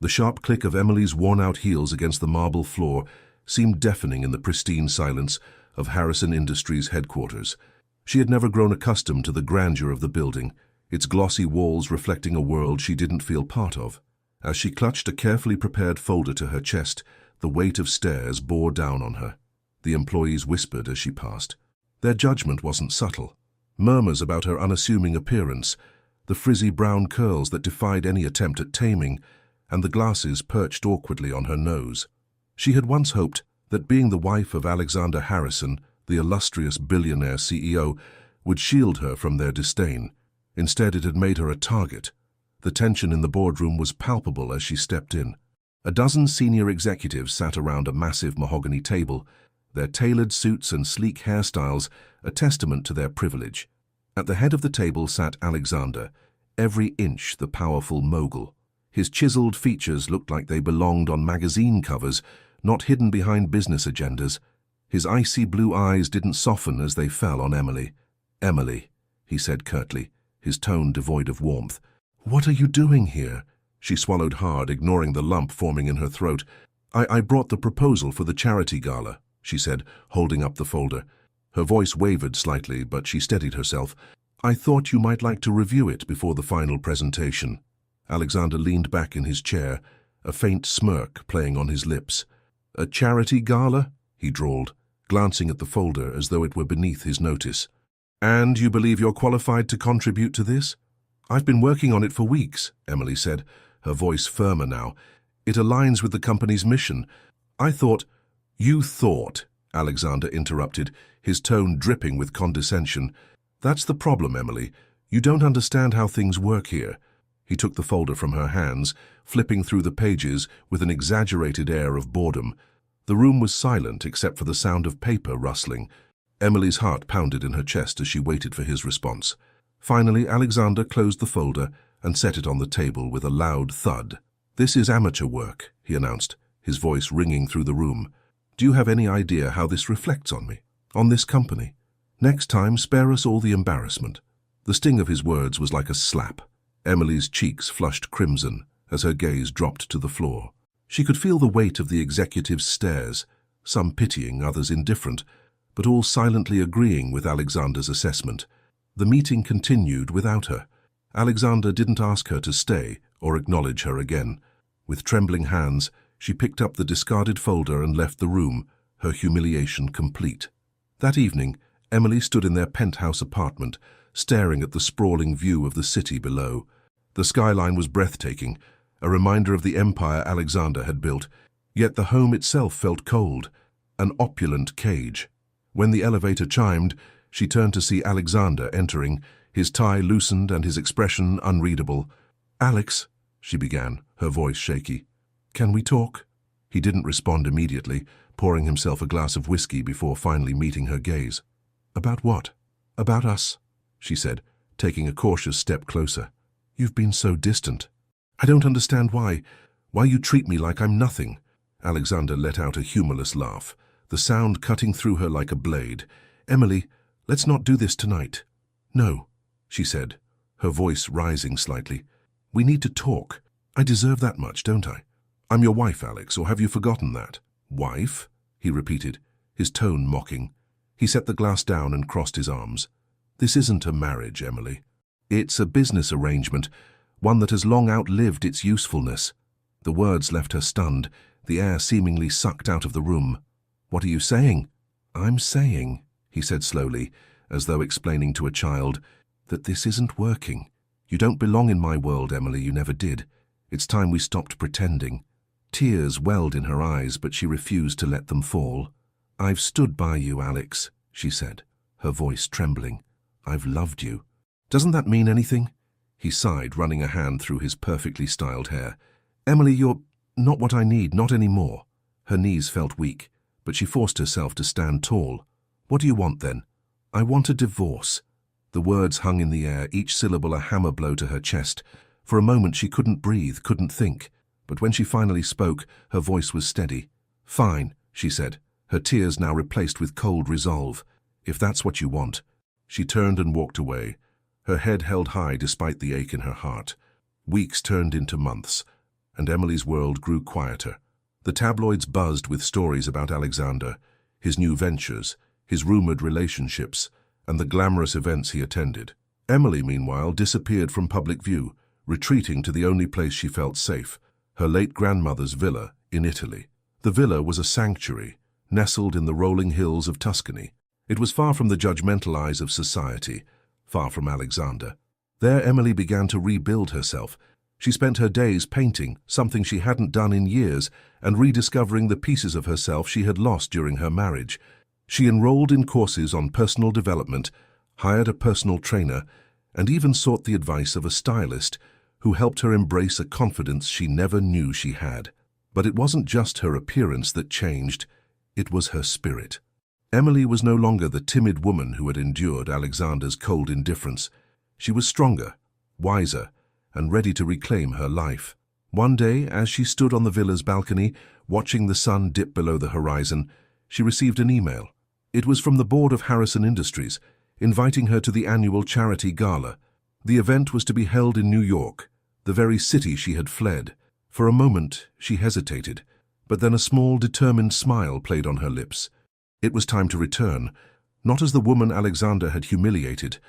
The sharp click of Emily's worn-out heels against the marble floor seemed deafening in the pristine silence of Harrison Industries' headquarters. She had never grown accustomed to the grandeur of the building, its glossy walls reflecting a world she didn't feel part of. As she clutched a carefully prepared folder to her chest, the weight of stares bore down on her. The employees whispered as she passed. Their judgment wasn't subtle. Murmurs about her unassuming appearance, the frizzy brown curls that defied any attempt at taming, and the glasses perched awkwardly on her nose. She had once hoped that being the wife of Alexander Harrison, the illustrious billionaire CEO, would shield her from their disdain. Instead, it had made her a target. The tension in the boardroom was palpable as she stepped in. A dozen senior executives sat around a massive mahogany table, their tailored suits and sleek hairstyles a testament to their privilege. At the head of the table sat Alexander, every inch the powerful mogul. His chiseled features looked like they belonged on magazine covers, not hidden behind business agendas. His icy blue eyes didn't soften as they fell on Emily. "Emily," he said curtly, his tone devoid of warmth. "What are you doing here?" She swallowed hard, ignoring the lump forming in her throat. I brought the proposal for the charity gala," she said, holding up the folder. Her voice wavered slightly, but she steadied herself. "I thought you might like to review it before the final presentation." Alexander leaned back in his chair, a faint smirk playing on his lips. "A charity gala?" he drawled, glancing at the folder as though it were beneath his notice. "And you believe you're qualified to contribute to this?" "I've been working on it for weeks," Emily said, her voice firmer now. "It aligns with the company's mission. I thought—" "You thought," Alexander interrupted, his tone dripping with condescension. "That's the problem, Emily. You don't understand how things work here." He took the folder from her hands, flipping through the pages with an exaggerated air of boredom. The room was silent except for the sound of paper rustling. Emily's heart pounded in her chest as she waited for his response. Finally, Alexander closed the folder and set it on the table with a loud thud. "This is amateur work," he announced, his voice ringing through the room. "Do you have any idea how this reflects on me, on this company? Next time, spare us all the embarrassment." The sting of his words was like a slap. Emily's cheeks flushed crimson as her gaze dropped to the floor. She could feel the weight of the executive's stares, some pitying, others indifferent, but all silently agreeing with Alexander's assessment. The meeting continued without her. Alexander didn't ask her to stay or acknowledge her again. With trembling hands, she picked up the discarded folder and left the room, her humiliation complete. That evening, Emily stood in their penthouse apartment, staring at the sprawling view of the city below. The skyline was breathtaking, a reminder of the empire Alexander had built, yet the home itself felt cold, an opulent cage. When the elevator chimed, she turned to see Alexander entering, his tie loosened and his expression unreadable. "Alex," she began, her voice shaky. "Can we talk?" He didn't respond immediately, pouring himself a glass of whiskey before finally meeting her gaze. "About what?" "About us," she said, taking a cautious step closer. "You've been so distant. I don't understand why you treat me like I'm nothing." Alexander let out a humorless laugh, the sound cutting through her like a blade. "Emily, let's not do this tonight." "No," she said, her voice rising slightly. "We need to talk. I deserve that much, don't I? I'm your wife, Alex, or have you forgotten that?" "Wife?" he repeated, his tone mocking. He set the glass down and crossed his arms. "This isn't a marriage, Emily. It's a business arrangement, one that has long outlived its usefulness." The words left her stunned, the air seemingly sucked out of the room. "What are you saying?" "I'm saying," he said slowly, as though explaining to a child, "that this isn't working. You don't belong in my world, Emily, you never did. It's time we stopped pretending." Tears welled in her eyes, but she refused to let them fall. "I've stood by you, Alex," she said, her voice trembling. "I've loved you." "Doesn't that mean anything?" He sighed, running a hand through his perfectly styled hair. "Emily, you're not what I need, not anymore." Her knees felt weak, but she forced herself to stand tall. "What do you want, then?" "I want a divorce." The words hung in the air, each syllable a hammer blow to her chest. For a moment she couldn't breathe, couldn't think. But when she finally spoke, her voice was steady. "Fine," she said, her tears now replaced with cold resolve. "If that's what you want." She turned and walked away, her head held high despite the ache in her heart. Weeks turned into months. and Emily's world grew quieter. The tabloids buzzed with stories about Alexander, his new ventures, his rumored relationships, and the glamorous events he attended. Emily, meanwhile, disappeared from public view, retreating to the only place she felt safe, her late grandmother's villa in Italy. The villa was a sanctuary, nestled in the rolling hills of Tuscany. It was far from the judgmental eyes of society, far from Alexander. There Emily began to rebuild herself. She spent her days painting, something she hadn't done in years, and rediscovering the pieces of herself she had lost during her marriage. She enrolled in courses on personal development, hired a personal trainer, and even sought the advice of a stylist who helped her embrace a confidence she never knew she had. But it wasn't just her appearance that changed, it was her spirit. Emily was no longer the timid woman who had endured Alexander's cold indifference. She was stronger, wiser, and ready to reclaim her life. One day, as she stood on the villa's balcony, watching the sun dip below the horizon, she received an email. It was from the board of Harrison Industries, inviting her to the annual charity gala. The event was to be held in New York, the very city she had fled. For a moment, she hesitated, but then a small, determined smile played on her lips. It was time to return, not as the woman Alexander had humiliated,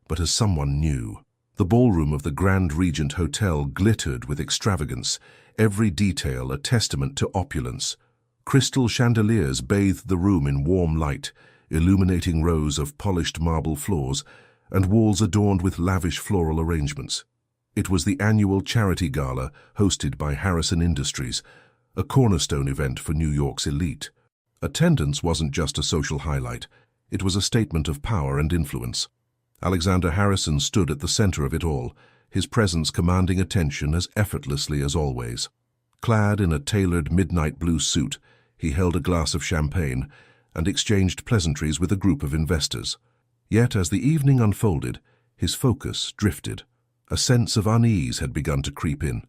but as someone new. The ballroom of the Grand Regent Hotel glittered with extravagance, every detail a testament to opulence. Crystal chandeliers bathed the room in warm light, illuminating rows of polished marble floors and walls adorned with lavish floral arrangements. It was the annual charity gala hosted by Harrison Industries, a cornerstone event for New York's elite. Attendance wasn't just a social highlight, it was a statement of power and influence. Alexander Harrison stood at the center of it all, his presence commanding attention as effortlessly as always. Clad in a tailored midnight blue suit, he held a glass of champagne and exchanged pleasantries with a group of investors. Yet as the evening unfolded, his focus drifted. A sense of unease had begun to creep in,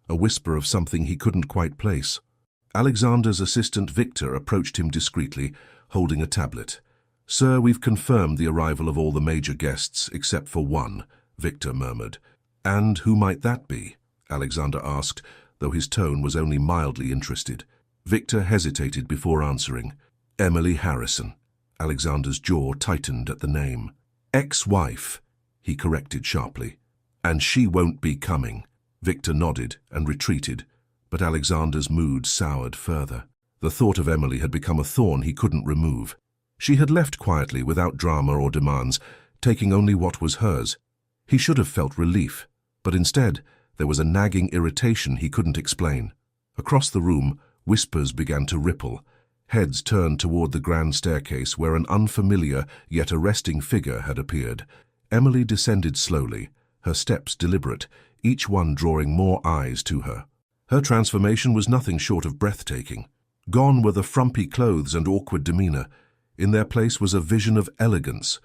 a whisper of something he couldn't quite place. Alexander's assistant Victor approached him discreetly, holding a tablet. "Sir, we've confirmed the arrival of all the major guests, except for one," Victor murmured. "And who might that be?" Alexander asked, though his tone was only mildly interested. Victor hesitated before answering. "Emily Harrison." Alexander's jaw tightened at the name. "Ex-wife," he corrected sharply. "And she won't be coming." Victor nodded and retreated, but Alexander's mood soured further. The thought of Emily had become a thorn he couldn't remove. She had left quietly without drama or demands, taking only what was hers. He should have felt relief, but instead there was a nagging irritation he couldn't explain. Across the room, whispers began to ripple. Heads turned toward the grand staircase where an unfamiliar yet arresting figure had appeared. Emily descended slowly, her steps deliberate, each one drawing more eyes to her. Her transformation was nothing short of breathtaking. Gone were the frumpy clothes and awkward demeanor. In their place was a vision of elegance,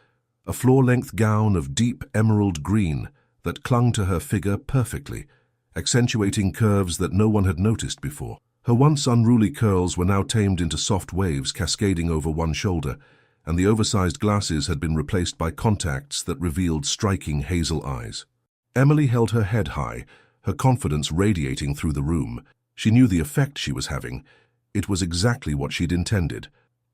a floor-length gown of deep emerald green that clung to her figure perfectly, accentuating curves that no one had noticed before. Her once unruly curls were now tamed into soft waves cascading over one shoulder, and the oversized glasses had been replaced by contacts that revealed striking hazel eyes. Emily held her head high, her confidence radiating through the room. She knew the effect she was having. It was exactly what she'd intended.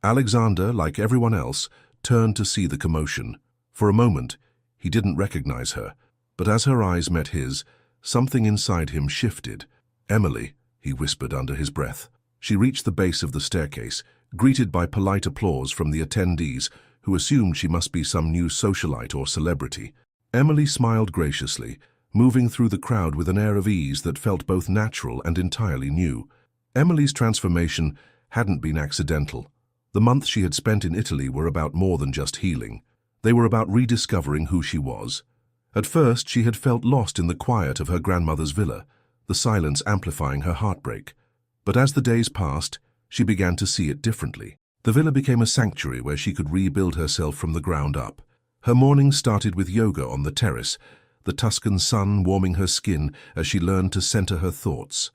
Alexander, like everyone else, turned to see the commotion. For a moment, he didn't recognize her, but as her eyes met his, something inside him shifted. "Emily," he whispered under his breath. She reached the base of the staircase, greeted by polite applause from the attendees, who assumed she must be some new socialite or celebrity. Emily smiled graciously, moving through the crowd with an air of ease that felt both natural and entirely new. Emily's transformation hadn't been accidental. The months she had spent in Italy were about more than just healing. They were about rediscovering who she was. At first, she had felt lost in the quiet of her grandmother's villa, the silence amplifying her heartbreak. But as the days passed, she began to see it differently. The villa became a sanctuary where she could rebuild herself from the ground up. Her mornings started with yoga on the terrace, the Tuscan sun warming her skin as she learned to center her thoughts.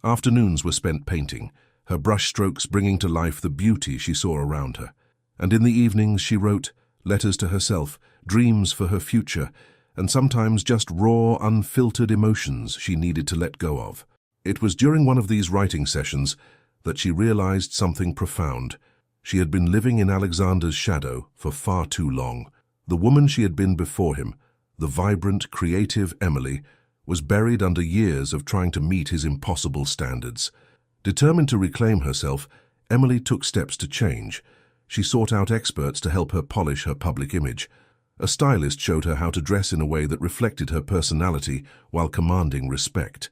Afternoons were spent painting, her brushstrokes bringing to life the beauty she saw around her. And in the evenings she wrote letters to herself, dreams for her future, and sometimes just raw, unfiltered emotions she needed to let go of. It was during one of these writing sessions that she realized something profound. She had been living in Alexander's shadow for far too long. The woman she had been before him, the vibrant, creative Emily, was buried under years of trying to meet his impossible standards. Determined to reclaim herself, Emily took steps to change. She sought out experts to help her polish her public image. A stylist showed her how to dress in a way that reflected her personality while commanding respect.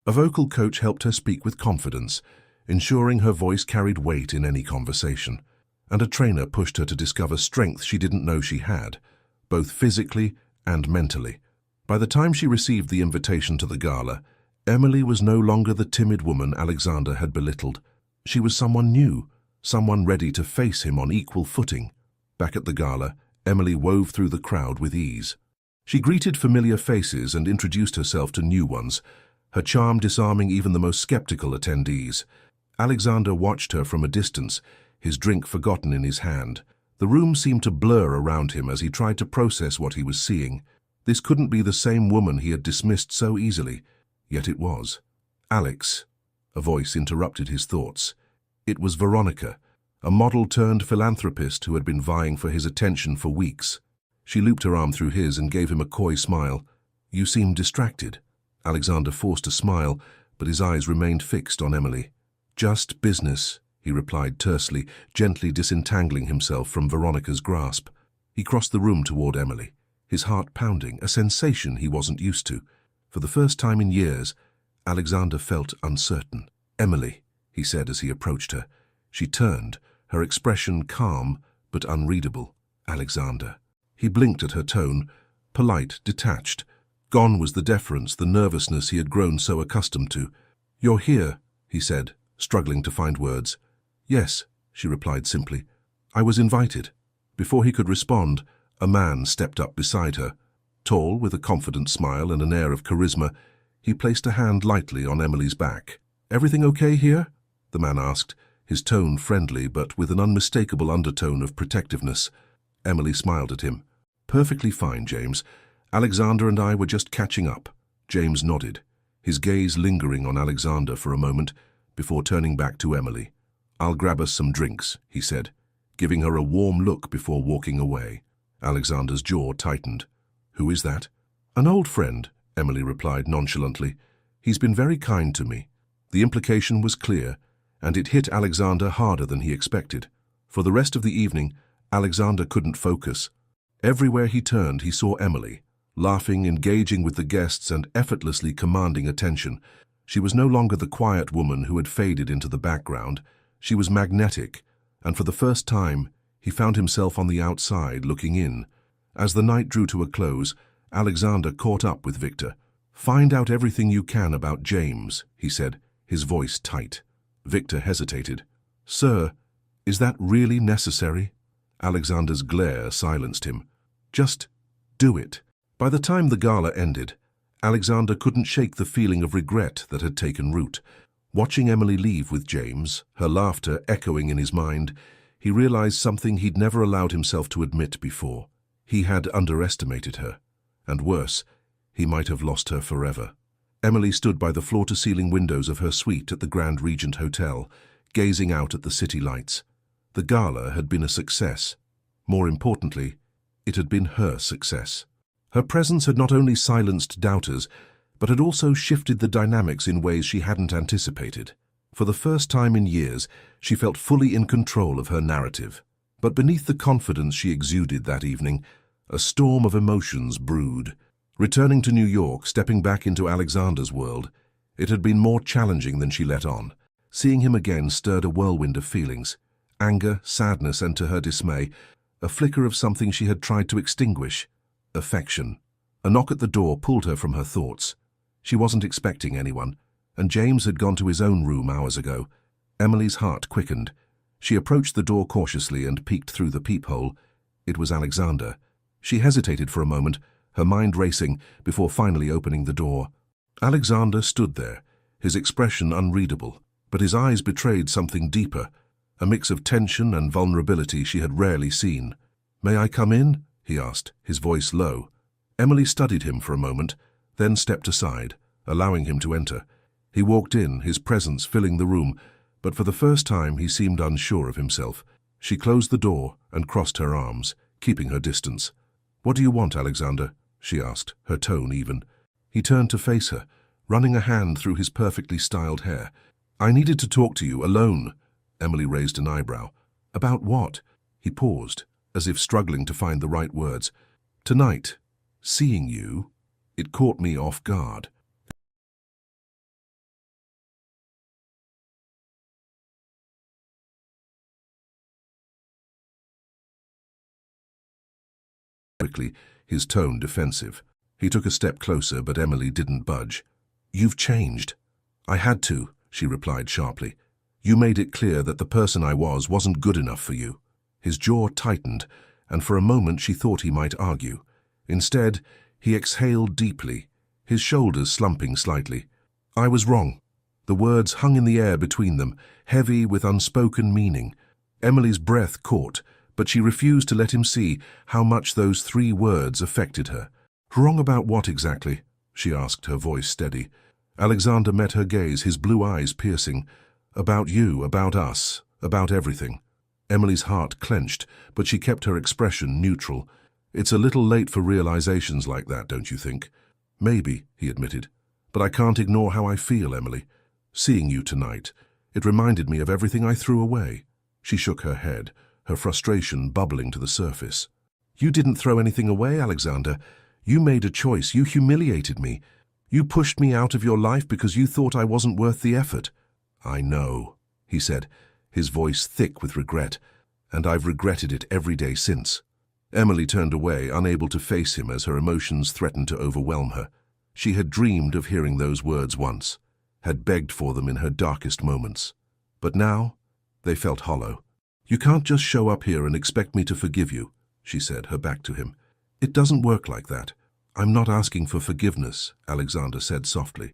A vocal coach helped her speak with confidence, ensuring her voice carried weight in any conversation. And a trainer pushed her to discover strength she didn't know she had, both physically and mentally. By the time she received the invitation to the gala, Emily was no longer the timid woman Alexander had belittled. She was someone new, someone ready to face him on equal footing. Back at the gala, Emily wove through the crowd with ease. She greeted familiar faces and introduced herself to new ones, her charm disarming even the most skeptical attendees. Alexander watched her from a distance, his drink forgotten in his hand. The room seemed to blur around him as he tried to process what he was seeing. This couldn't be the same woman he had dismissed so easily, yet it was. Alex, a voice interrupted his thoughts. It was Veronica, a model-turned-philanthropist who had been vying for his attention for weeks. She looped her arm through his and gave him a coy smile. "You seem distracted." Alexander forced a smile, but his eyes remained fixed on Emily. "Just business," he replied tersely, gently disentangling himself from Veronica's grasp. He crossed the room toward Emily, his heart pounding, a sensation he wasn't used to. For the first time in years, Alexander felt uncertain. "Emily," he said as he approached her. She turned, her expression calm but unreadable. "Alexander." He blinked at her tone, polite, detached. Gone was the deference, the nervousness he had grown so accustomed to. "You're here," he said, struggling to find words. "Yes," she replied simply. "I was invited." Before he could respond, a man stepped up beside her. Tall, with a confident smile and an air of charisma, he placed a hand lightly on Emily's back. "Everything okay here?" the man asked, his tone friendly but with an unmistakable undertone of protectiveness. Emily smiled at him. "Perfectly fine, James. Alexander and I were just catching up." James nodded, his gaze lingering on Alexander for a moment before turning back to Emily. "I'll grab us some drinks," he said, giving her a warm look before walking away. Alexander's jaw tightened. "Who is that?" "An old friend," Emily replied nonchalantly. "He's been very kind to me." The implication was clear, and it hit Alexander harder than he expected. For the rest of the evening, Alexander couldn't focus. Everywhere he turned, he saw Emily, laughing, engaging with the guests, and effortlessly commanding attention. She was no longer the quiet woman who had faded into the background. She was magnetic, and for the first time, he found himself on the outside looking in. As the night drew to a close, Alexander caught up with Victor. "Find out everything you can about James," he said, his voice tight. Victor hesitated. "Sir, is that really necessary?" Alexander's glare silenced him. "Just do it." By the time the gala ended, Alexander couldn't shake the feeling of regret that had taken root. Watching Emily leave with James, her laughter echoing in his mind, he realized something he'd never allowed himself to admit before. He had underestimated her, and worse, he might have lost her forever. Emily stood by the floor-to-ceiling windows of her suite at the Grand Regent Hotel, gazing out at the city lights. The gala had been a success. More importantly, it had been her success. Her presence had not only silenced doubters, but had also shifted the dynamics in ways she hadn't anticipated. For the first time in years, she felt fully in control of her narrative. But beneath the confidence she exuded that evening, a storm of emotions brewed. Returning to New York, stepping back into Alexander's world, it had been more challenging than she let on. Seeing him again stirred a whirlwind of feelings. Anger, sadness, and to her dismay, a flicker of something she had tried to extinguish. Affection. A knock at the door pulled her from her thoughts. She wasn't expecting anyone, and James had gone to his own room hours ago. Emily's heart quickened. She approached the door cautiously and peeked through the peephole. It was Alexander. She hesitated for a moment, her mind racing, before finally opening the door. Alexander stood there, his expression unreadable, but his eyes betrayed something deeper, a mix of tension and vulnerability she had rarely seen. "May I come in?" he asked, his voice low. Emily studied him for a moment, then stepped aside, allowing him to enter. He walked in, his presence filling the room, but for the first time he seemed unsure of himself. She closed the door and crossed her arms, keeping her distance. "What do you want, Alexander?" she asked, her tone even. He turned to face her, running a hand through his perfectly styled hair. "I needed to talk to you, alone." Emily raised an eyebrow. "About what?" He paused, as if struggling to find the right words. "Tonight, seeing you, it caught me off guard." Quickly, his tone defensive. He took a step closer, but Emily didn't budge. "You've changed." "I had to," she replied sharply. "You made it clear that the person I was wasn't good enough for you." His jaw tightened, and for a moment she thought he might argue. Instead, he exhaled deeply, his shoulders slumping slightly. "I was wrong." The words hung in the air between them, heavy with unspoken meaning. Emily's breath caught, but she refused to let him see how much those 3 words affected her. "Wrong about what exactly?" she asked, her voice steady. Alexander met her gaze, his blue eyes piercing. "About you, about us, about everything." Emily's heart clenched, but she kept her expression neutral. "It's a little late for realizations like that, don't you think?" "Maybe," he admitted. "But I can't ignore how I feel, Emily. Seeing you tonight, it reminded me of everything I threw away." She shook her head, her frustration bubbling to the surface. "You didn't throw anything away, Alexander. You made a choice. You humiliated me. You pushed me out of your life because you thought I wasn't worth the effort." "I know," he said, his voice thick with regret, "and I've regretted it every day since." Emily turned away, unable to face him as her emotions threatened to overwhelm her. She had dreamed of hearing those words once, had begged for them in her darkest moments. But now, they felt hollow. "You can't just show up here and expect me to forgive you," she said, her back to him. "It doesn't work like that." "I'm not asking for forgiveness," Alexander said softly.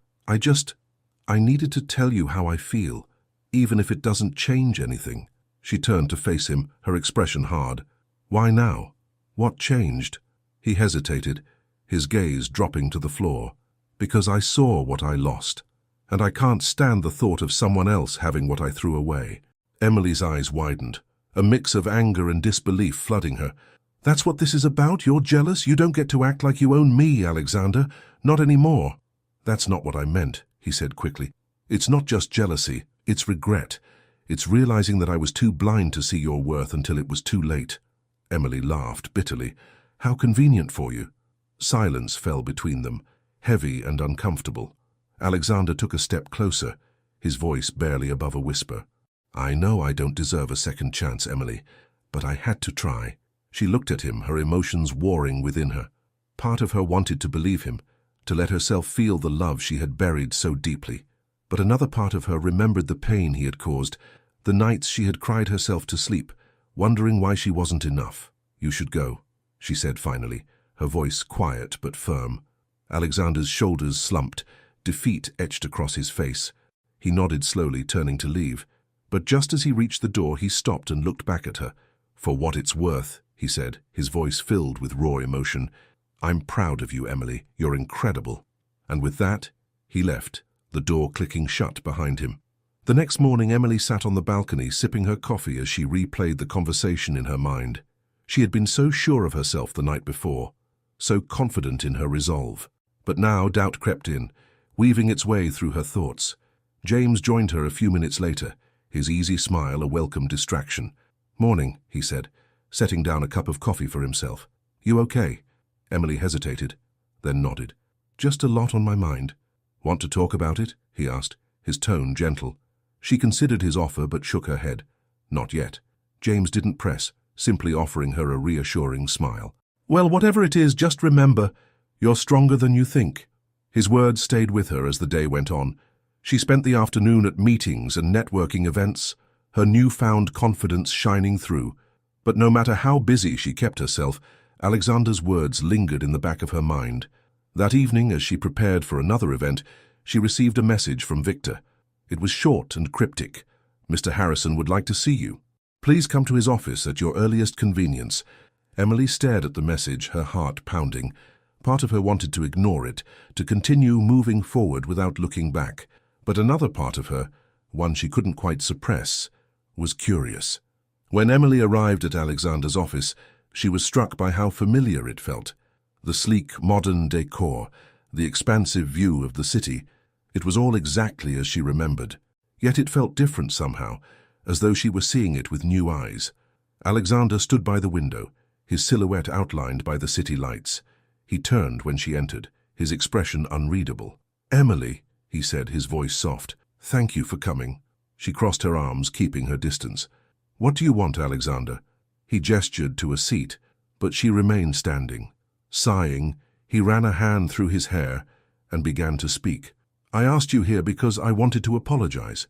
I needed to tell you how I feel, even if it doesn't change anything." She turned to face him, her expression hard. "Why now? What changed?" He hesitated, his gaze dropping to the floor. "Because I saw what I lost, and I can't stand the thought of someone else having what I threw away." Emily's eyes widened, a mix of anger and disbelief flooding her. "That's what this is about? You're jealous? You don't get to act like you own me, Alexander. Not anymore." "That's not what I meant," he said quickly. "It's not just jealousy, it's regret. It's realizing that I was too blind to see your worth until it was too late." Emily laughed bitterly. "How convenient for you." Silence fell between them, heavy and uncomfortable. Alexander took a step closer, his voice barely above a whisper. "I know I don't deserve a second chance, Emily, but I had to try." She looked at him, her emotions warring within her. Part of her wanted to believe him, to let herself feel the love she had buried so deeply. But another part of her remembered the pain he had caused, the nights she had cried herself to sleep, wondering why she wasn't enough. "You should go," she said finally, her voice quiet but firm. Alexander's shoulders slumped, defeat etched across his face. He nodded slowly, turning to leave. But just as he reached the door, he stopped and looked back at her. "For what it's worth," he said, his voice filled with raw emotion. "I'm proud of you, Emily. You're incredible." And with that, he left, the door clicking shut behind him. The next morning, Emily sat on the balcony, sipping her coffee as she replayed the conversation in her mind. She had been so sure of herself the night before, so confident in her resolve. But now doubt crept in, weaving its way through her thoughts. James joined her a few minutes later, his easy smile a welcome distraction. "Morning," he said, setting down a cup of coffee for himself. "You okay?" Emily hesitated, then nodded. "Just a lot on my mind." "Want to talk about it?" he asked, his tone gentle. She considered his offer but shook her head. "Not yet." James didn't press, simply offering her a reassuring smile. "Well, whatever it is, just remember, you're stronger than you think." His words stayed with her as the day went on. She spent the afternoon at meetings and networking events, her newfound confidence shining through. But no matter how busy she kept herself, Alexander's words lingered in the back of her mind. That evening, as she prepared for another event, she received a message from Victor. It was short and cryptic. "Mr. Harrison would like to see you. Please come to his office at your earliest convenience." Emily stared at the message, her heart pounding. Part of her wanted to ignore it, to continue moving forward without looking back. But another part of her, one she couldn't quite suppress, was curious. When Emily arrived at Alexander's office, she was struck by how familiar it felt. The sleek, modern decor, the expansive view of the city, it was all exactly as she remembered. Yet it felt different somehow, as though she were seeing it with new eyes. Alexander stood by the window, his silhouette outlined by the city lights. He turned when she entered, his expression unreadable. "Emily," he said, his voice soft, "thank you for coming." She crossed her arms, keeping her distance. "What do you want, Alexander?" He gestured to a seat, but she remained standing. Sighing, he ran a hand through his hair and began to speak. "I asked you here because I wanted to apologize.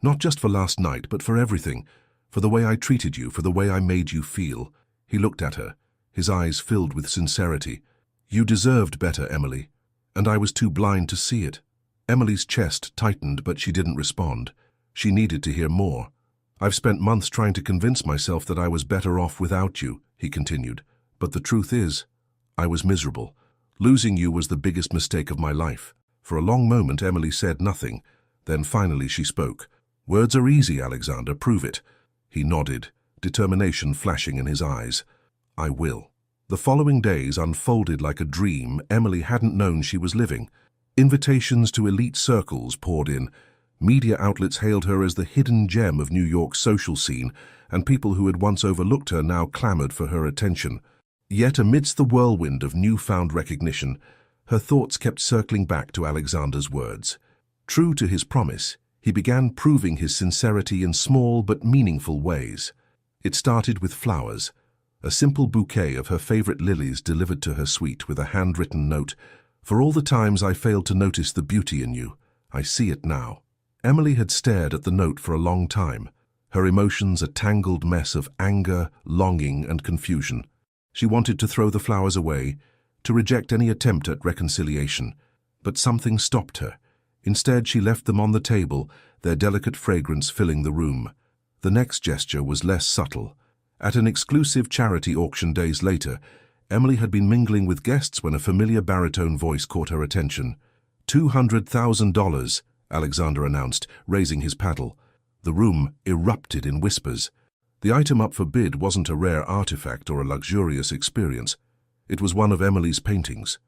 Not just for last night, but for everything. For the way I treated you, for the way I made you feel." He looked at her, his eyes filled with sincerity. "You deserved better, Emily, and I was too blind to see it." Emily's chest tightened, but she didn't respond. She needed to hear more. "I've spent months trying to convince myself that I was better off without you," he continued. "But the truth is, I was miserable. Losing you was the biggest mistake of my life." For a long moment, Emily said nothing. Then finally she spoke. "Words are easy, Alexander, prove it." He nodded, determination flashing in his eyes. "I will." The following days unfolded like a dream Emily hadn't known she was living. Invitations to elite circles poured in. Media outlets hailed her as the hidden gem of New York's social scene, and people who had once overlooked her now clamored for her attention. Yet amidst the whirlwind of newfound recognition, her thoughts kept circling back to Alexander's words. True to his promise, he began proving his sincerity in small but meaningful ways. It started with flowers, a simple bouquet of her favorite lilies delivered to her suite with a handwritten note. "For all the times I failed to notice the beauty in you, I see it now." Emily had stared at the note for a long time, her emotions a tangled mess of anger, longing, and confusion. She wanted to throw the flowers away, to reject any attempt at reconciliation, but something stopped her. Instead, she left them on the table, their delicate fragrance filling the room. The next gesture was less subtle. At an exclusive charity auction days later, Emily had been mingling with guests when a familiar baritone voice caught her attention. $200,000, Alexander announced, raising his paddle. The room erupted in whispers. The item up for bid wasn't a rare artifact or a luxurious experience. It was one of Emily's paintings.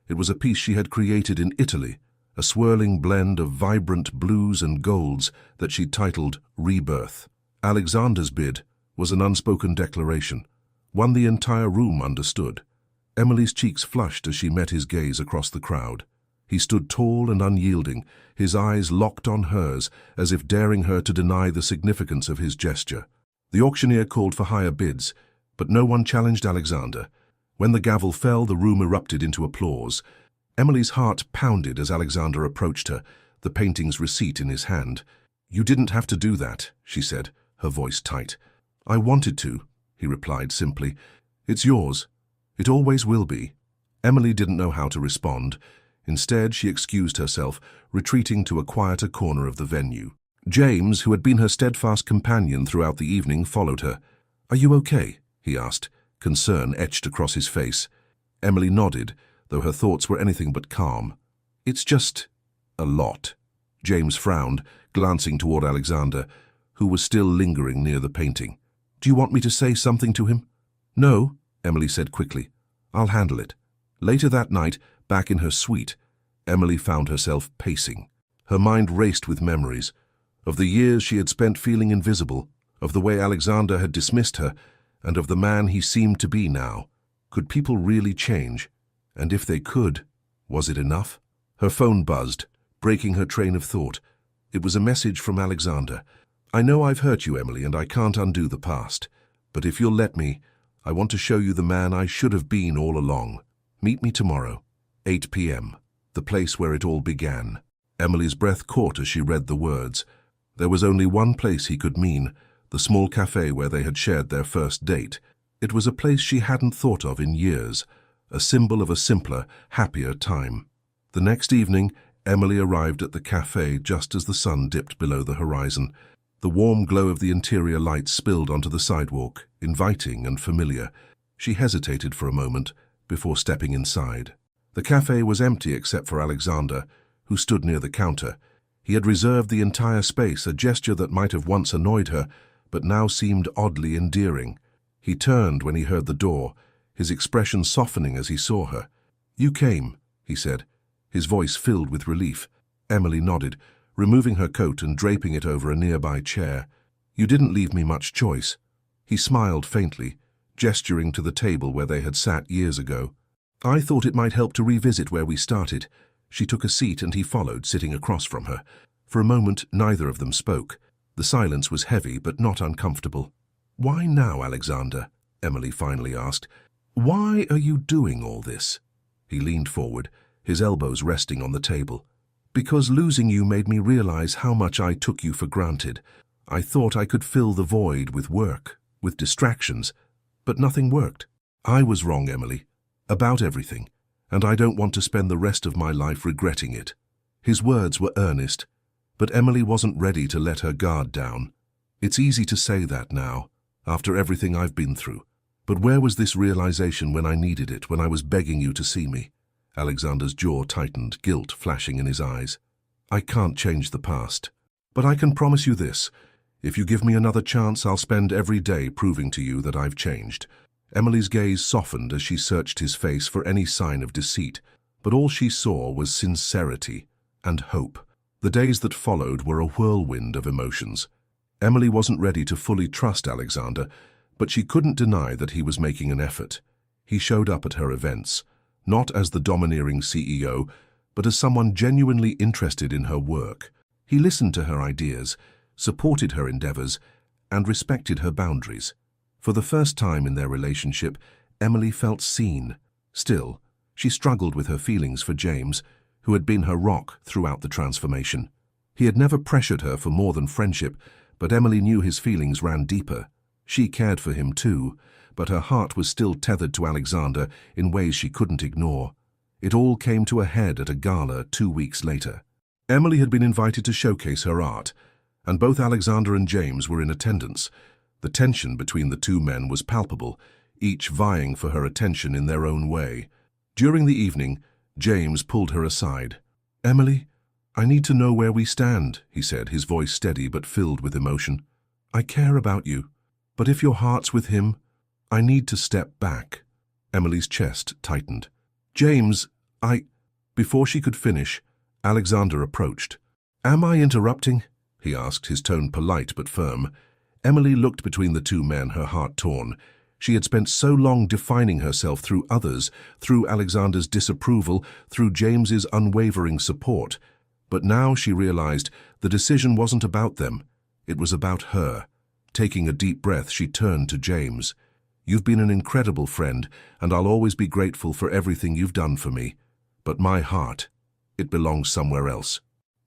It was a piece she had created in Italy, a swirling blend of vibrant blues and golds that she titled Rebirth. Alexander's bid was an unspoken declaration, one the entire room understood. Emily's cheeks flushed as she met his gaze across the crowd. He stood tall and unyielding, his eyes locked on hers, as if daring her to deny the significance of his gesture. The auctioneer called for higher bids, but no one challenged Alexander. When the gavel fell, the room erupted into applause. Emily's heart pounded as Alexander approached her, the painting's receipt in his hand. "You didn't have to do that," she said, her voice tight. "I wanted to," he replied simply. "It's yours. It always will be." Emily didn't know how to respond. Instead, she excused herself, retreating to a quieter corner of the venue. James, who had been her steadfast companion throughout the evening, followed her. "Are you okay?" he asked, concern etched across his face. Emily nodded, though her thoughts were anything but calm. "It's just a lot." James frowned, glancing toward Alexander, who was still lingering near the painting. "Do you want me to say something to him?" "No," Emily said quickly. "I'll handle it." Later that night, back in her suite, Emily found herself pacing. Her mind raced with memories of the years she had spent feeling invisible, of the way Alexander had dismissed her, and of the man he seemed to be now. Could people really change? And if they could, was it enough? Her phone buzzed, breaking her train of thought. It was a message from Alexander. "I know I've hurt you, Emily, and I can't undo the past. But if you'll let me, I want to show you the man I should have been all along. Meet me tomorrow, 8 p.m., the place where it all began." Emily's breath caught as she read the words. There was only one place he could mean, the small cafe where they had shared their first date. It was a place she hadn't thought of in years, a symbol of a simpler, happier time. The next evening, Emily arrived at the cafe just as the sun dipped below the horizon. The warm glow of the interior lights spilled onto the sidewalk, inviting and familiar. She hesitated for a moment before stepping inside. The cafe was empty except for Alexander, who stood near the counter. He had reserved the entire space, a gesture that might have once annoyed her, but now seemed oddly endearing. He turned when he heard the door, his expression softening as he saw her. "You came," he said, his voice filled with relief. Emily nodded, removing her coat and draping it over a nearby chair. "You didn't leave me much choice." He smiled faintly, gesturing to the table where they had sat years ago. "I thought it might help to revisit where we started." She took a seat and he followed, sitting across from her. For a moment, neither of them spoke. The silence was heavy but not uncomfortable. "Why now, Alexander?" Emily finally asked. "Why are you doing all this?" He leaned forward, his elbows resting on the table. "Because losing you made me realize how much I took you for granted. I thought I could fill the void with work, with distractions, but nothing worked. I was wrong, Emily, about everything, and I don't want to spend the rest of my life regretting it." His words were earnest, but Emily wasn't ready to let her guard down. "It's easy to say that now, after everything I've been through. But where was this realization when I needed it, when I was begging you to see me?" Alexander's jaw tightened, guilt flashing in his eyes. "I can't change the past. But I can promise you this. If you give me another chance, I'll spend every day proving to you that I've changed." Emily's gaze softened as she searched his face for any sign of deceit, but all she saw was sincerity and hope. The days that followed were a whirlwind of emotions. Emily wasn't ready to fully trust Alexander, but she couldn't deny that he was making an effort. He showed up at her events, not as the domineering CEO, but as someone genuinely interested in her work. He listened to her ideas, supported her endeavors, and respected her boundaries. For the first time in their relationship, Emily felt seen. Still, she struggled with her feelings for James, who had been her rock throughout the transformation. He had never pressured her for more than friendship, but Emily knew his feelings ran deeper. She cared for him too, but her heart was still tethered to Alexander in ways she couldn't ignore. It all came to a head at a gala 2 weeks later. Emily had been invited to showcase her art, and both Alexander and James were in attendance. The tension between the two men was palpable, each vying for her attention in their own way. During the evening, James pulled her aside. "Emily, I need to know where we stand," he said, his voice steady but filled with emotion. "I care about you, but if your heart's with him, I need to step back." Emily's chest tightened. "James, Before she could finish, Alexander approached. "Am I interrupting?" he asked, his tone polite but firm. Emily looked between the two men, her heart torn. She had spent so long defining herself through others, through Alexander's disapproval, through James's unwavering support. But now she realized the decision wasn't about them. It was about her. Taking a deep breath, she turned to James. "You've been an incredible friend, and I'll always be grateful for everything you've done for me. But my heart, it belongs somewhere else."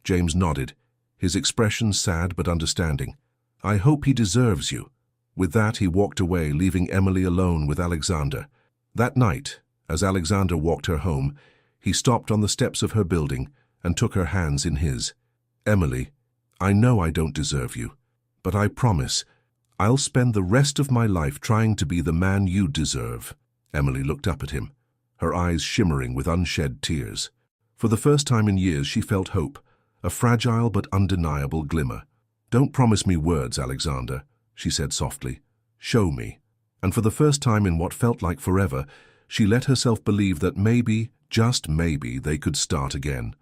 James nodded, his expression sad but understanding. "I hope he deserves you." With that, he walked away, leaving Emily alone with Alexander. That night, as Alexander walked her home, he stopped on the steps of her building and took her hands in his. "Emily, I know I don't deserve you, but I promise I'll spend the rest of my life trying to be the man you deserve." Emily looked up at him, her eyes shimmering with unshed tears. For the first time in years, she felt hope, a fragile but undeniable glimmer. "Don't promise me words, Alexander," she said softly. "Show me." And for the first time in what felt like forever, she let herself believe that maybe, just maybe, they could start again.